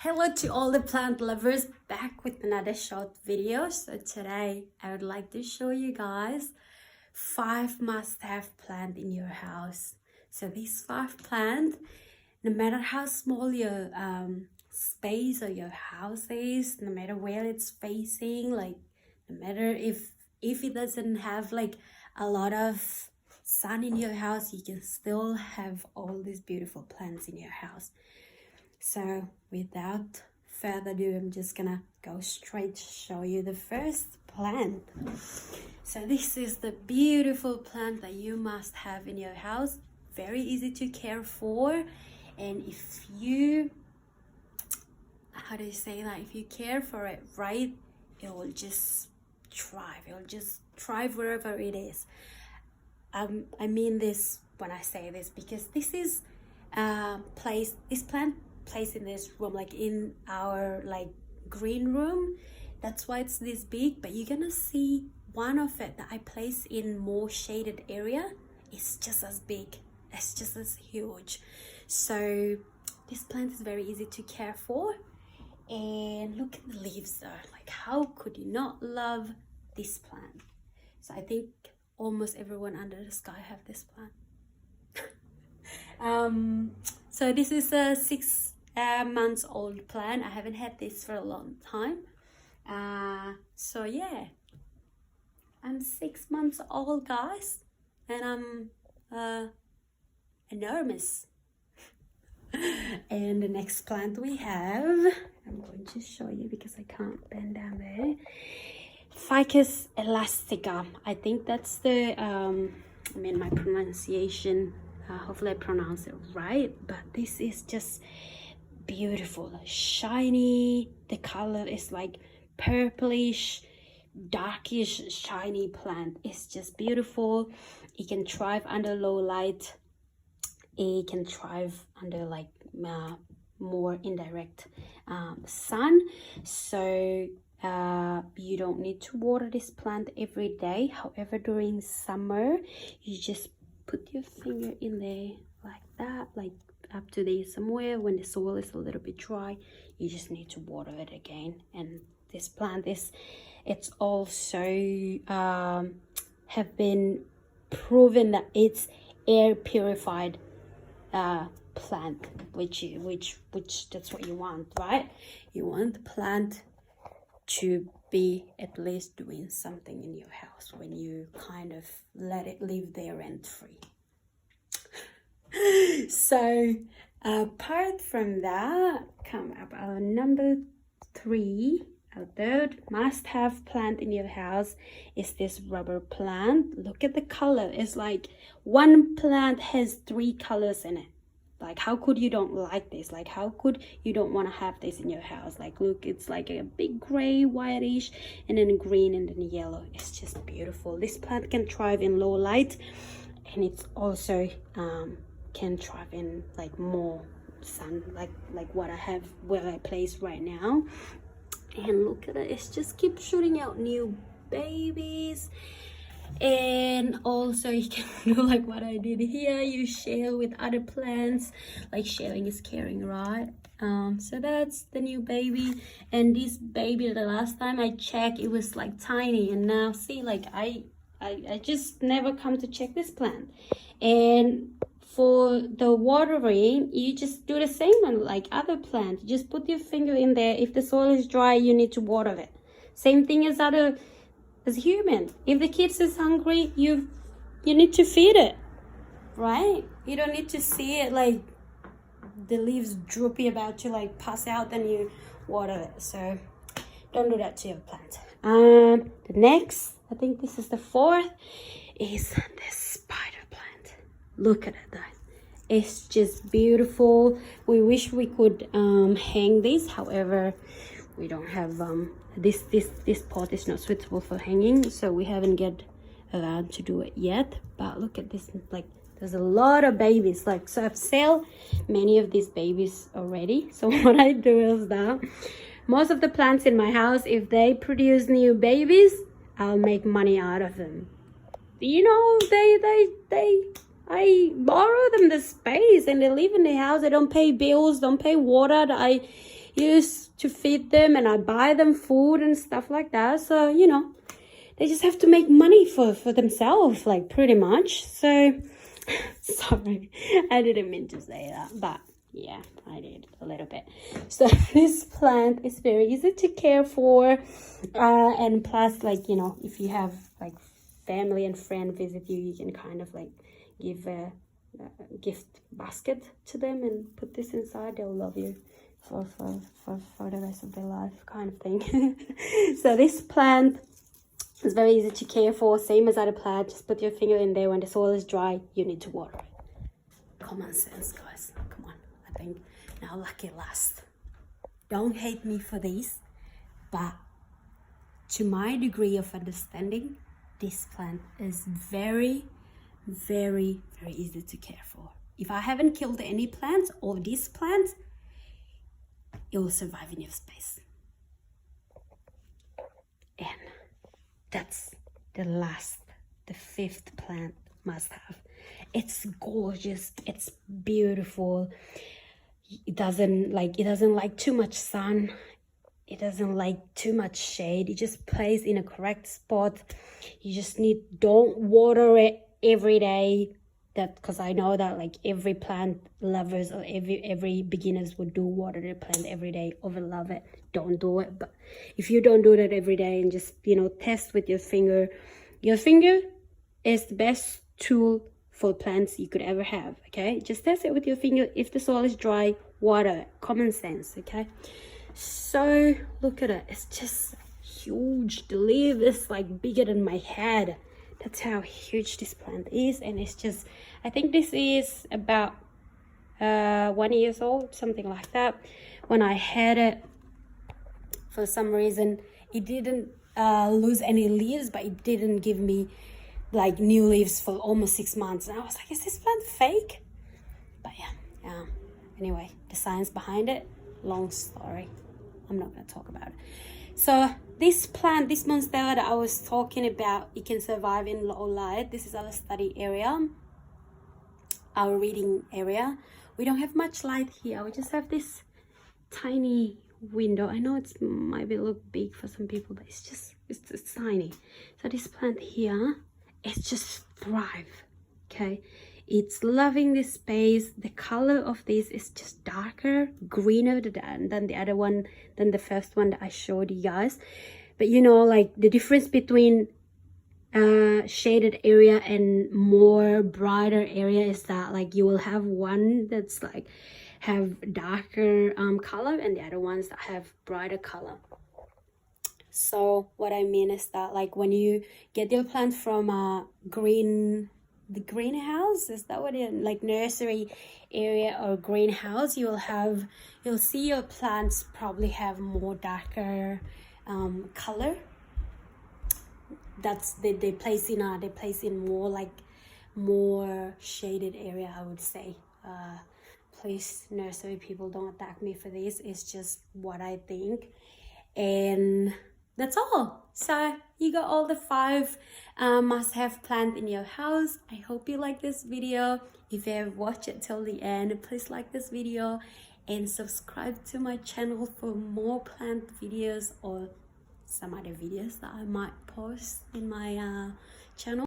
Hello to all the plant lovers, back with another short video. So today I would like to show you guys 5 must-have plants in your house. So these 5 plants, no matter how small your space or your house is, no matter where it's facing, like no matter if it doesn't have like a lot of sun in your house, you can still have all these beautiful plants in your house. So without further ado, I'm just gonna go straight to show you the first plant. So this is the beautiful plant that you must have in your house. Very easy to care for, and if you, how do you say that, if you care for it right, it will just thrive. It will just thrive wherever it is. I mean this when I say this because this is this plant placed in this room, like in our like green room. That's why it's this big, but you're gonna see one of it that I place in more shaded area. It's just as big, it's just as huge. So this plant is very easy to care for, and look at the leaves though. Like, how could you not love this plant? So I think almost everyone under the sky have this plant. So this is a 6 months old plant. I haven't had this for a long time. So yeah, I'm 6 months old, guys, and I'm enormous. And the next plant we have, I'm going to show you because I can't bend down there. Ficus elastigum. I think that's the my pronunciation, hopefully I pronounce it right, but this is just beautiful, shiny. The color is like purplish, darkish, shiny plant. It's just beautiful. It can thrive under low light. It can thrive under like more indirect sun. So you don't need to water this plant every day. However, during summer, you just put your finger in there like that, like up to there somewhere. When the soil is a little bit dry, you just need to water it again. And this plant is, it's also have been proven that it's air purified plant, which that's what you want, right? You want the plant to be at least doing something in your house when you kind of let it live there rent free. So apart from that, come up our number 3, our third must-have plant in your house is this rubber plant. Look at the color. It's like one plant has 3 colors in it. Like, how could you don't like this? Like, how could you don't want to have this in your house? Like, look, it's like a big gray, whitish, and then green, and then yellow. It's just beautiful. This plant can thrive in low light, and it's also can thrive in like more sun, like what I have where I place right now. And look at it, it's just keep shooting out new babies. And also you can do like what I did here, you share with other plants. Like, sharing is caring, right? So that's the new baby. And this baby, the last time I checked, it was like tiny, and now see, like I just never come to check this plant. And for the watering, you just do the same on like other plants. You just put your finger in there. If the soil is dry, you need to water it. Same thing as human. If the kids is hungry, you need to feed it, right? You don't need to see it like the leaves droopy about to like pass out, then you water it. So don't do that to your plant. The next, I think this is the 4th, is the spider plant. Look at it though. It's just beautiful. We wish we could hang this, however we don't have this pot is not suitable for hanging, so we haven't get allowed to do it yet. But look at this, like there's a lot of babies. Like, so I've sold many of these babies already. So what I do is that most of the plants in my house, if they produce new babies, I'll make money out of them. You know, I borrow them the space and they live in the house. They don't pay bills, don't pay water. use to feed them, and I buy them food and stuff like that. So, you know, they just have to make money for themselves, like, pretty much. So, sorry, I didn't mean to say that, but yeah, I did a little bit. So this plant is very easy to care for, and plus, like, you know, if you have like family and friend visit you, you can kind of like give a gift basket to them and put this inside. They'll love you for the rest of their life, kind of thing. So this plant is very easy to care for, same as other plant. Just put your finger in there. When the soil is dry, you need to water it. Common sense, guys. Come on. I think now lucky last. Don't hate me for this, but to my degree of understanding, this plant is very, very, very easy to care for. If I haven't killed any plants or this plant, it will survive in your space. And that's the fifth plant must have. It's gorgeous, it's beautiful. It doesn't like too much sun. It doesn't like too much shade. It just plays in a correct spot. You just don't water it every day. That, because I know that like every plant lovers or every beginners would do water their plant every day, overlove it, don't do it. But if you don't do that every day and just, you know, test with your finger is the best tool for plants you could ever have. Okay, just test it with your finger. If the soil is dry, water it. Common sense. Okay, so look at it, it's just huge. The leaf is like bigger than my head. That's how huge this plant is. And it's just, I think this is about 1 year old, something like that. When I had it, for some reason it didn't lose any leaves, but it didn't give me like new leaves for almost 6 months. And I was like, is this plant fake? But yeah, anyway, the science behind it, long story, I'm not going to talk about it. So this plant, this monstera that I was talking about, it can survive in low light. This is our study area, our reading area. We don't have much light here. We just have this tiny window. I know it might look big for some people, but it's tiny. So this plant here, it's just thrive. Okay, it's loving this space. The color of this is just darker, greener than the other one, than the first one that I showed you guys. But you know, like the difference between shaded area and more brighter area is that like you will have one that's like have darker color, and the other ones that have brighter color. So what I mean is that like when you get your plant from the greenhouse, is that what it is? Like nursery area or greenhouse, you'll see your plants probably have more darker color. That's they place in more shaded area, I would say. Please, nursery people, don't attack me for this. It's just what I think. And that's all. So you got all the 5 must-have plant in your house. I hope you like this video. If you have watched it till the end, please like this video and subscribe to my channel for more plant videos or some other videos that I might post in my channel.